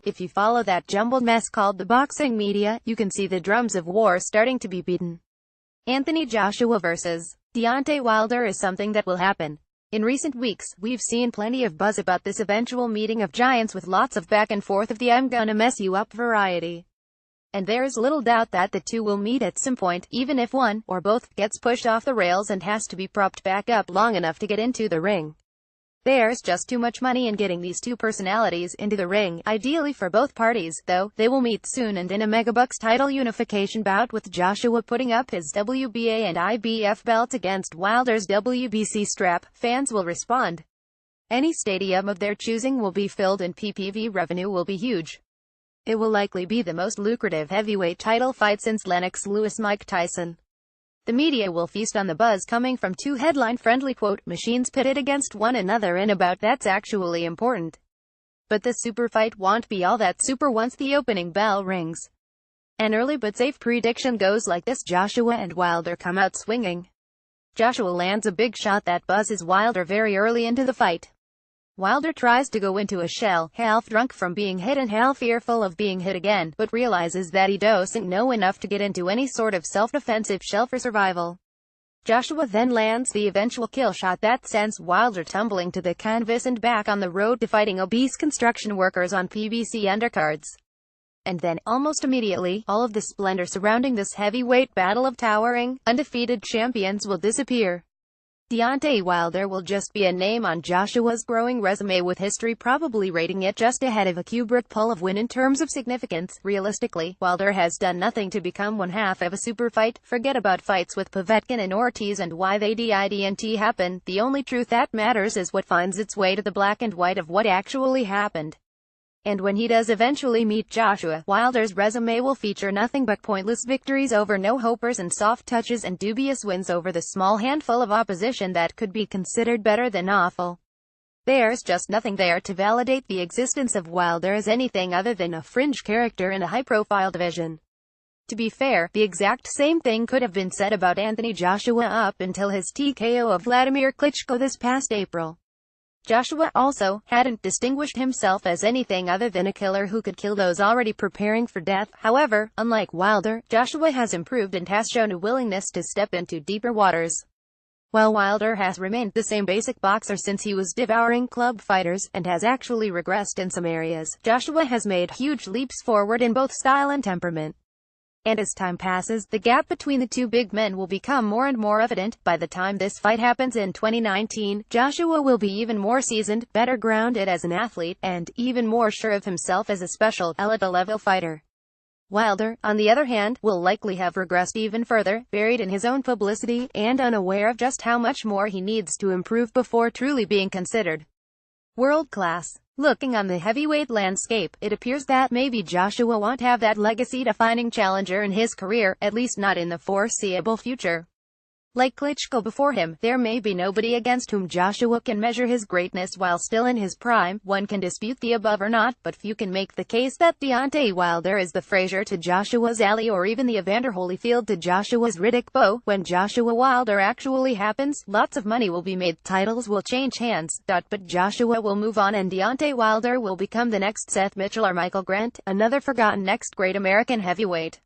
If you follow that jumbled mess called the boxing media, you can see the drums of war starting to be beaten. Anthony Joshua vs. Deontay Wilder is something that will happen. In recent weeks, we've seen plenty of buzz about this eventual meeting of giants with lots of back and forth of the "I'm gonna mess you up" variety. And there's little doubt that the two will meet at some point, even if one, or both, gets pushed off the rails and has to be propped back up long enough to get into the ring. There's just too much money in getting these two personalities into the ring, ideally for both parties, though. They will meet soon and in a megabucks title unification bout, with Joshua putting up his WBA and IBF belt against Wilder's WBC strap. Fans will respond. Any stadium of their choosing will be filled and PPV revenue will be huge. It will likely be the most lucrative heavyweight title fight since Lennox Lewis-Mike Tyson. The media will feast on the buzz coming from two headline-friendly machines pitted against one another in a bout that's actually important. But the super fight won't be all that super once the opening bell rings. An early but safe prediction goes like this: Joshua and Wilder come out swinging. Joshua lands a big shot that buzzes Wilder very early into the fight. Wilder tries to go into a shell, half drunk from being hit and half fearful of being hit again, but realizes that he doesn't know enough to get into any sort of self-defensive shell for survival. Joshua then lands the eventual kill shot that sends Wilder tumbling to the canvas and back on the road to fighting obese construction workers on PBC undercards. And then, almost immediately, all of the splendor surrounding this heavyweight battle of towering, undefeated champions will disappear. Deontay Wilder will just be a name on Joshua's growing resume, with history probably rating it just ahead of a Kubrick pull of win in terms of significance. Realistically, Wilder has done nothing to become one half of a super fight. Forget about fights with Povetkin and Ortiz and why they didn't happen. The only truth that matters is what finds its way to the black and white of what actually happened. And when he does eventually meet Joshua, Wilder's resume will feature nothing but pointless victories over no-hopers and soft touches and dubious wins over the small handful of opposition that could be considered better than awful. There's just nothing there to validate the existence of Wilder as anything other than a fringe character in a high-profile division. To be fair, the exact same thing could have been said about Anthony Joshua up until his TKO of Vladimir Klitschko this past April. Joshua also hadn't distinguished himself as anything other than a killer who could kill those already preparing for death. However, unlike Wilder, Joshua has improved and has shown a willingness to step into deeper waters. While Wilder has remained the same basic boxer since he was devouring club fighters, and has actually regressed in some areas, Joshua has made huge leaps forward in both style and temperament. And as time passes, the gap between the two big men will become more and more evident. By the time this fight happens in 2019, Joshua will be even more seasoned, better grounded as an athlete, and even more sure of himself as a special, elite-level fighter. Wilder, on the other hand, will likely have regressed even further, buried in his own publicity, and unaware of just how much more he needs to improve before truly being considered world-class. Looking on the heavyweight landscape, it appears that maybe Joshua won't have that legacy-defining challenger in his career, at least not in the foreseeable future. Like Klitschko before him, there may be nobody against whom Joshua can measure his greatness while still in his prime. One can dispute the above or not, but few can make the case that Deontay Wilder is the Frazier to Joshua's Ali, or even the Evander Holyfield to Joshua's Riddick Bowe. When Joshua Wilder actually happens, lots of money will be made, titles will change hands, but Joshua will move on and Deontay Wilder will become the next Seth Mitchell or Michael Grant, another forgotten next great American heavyweight.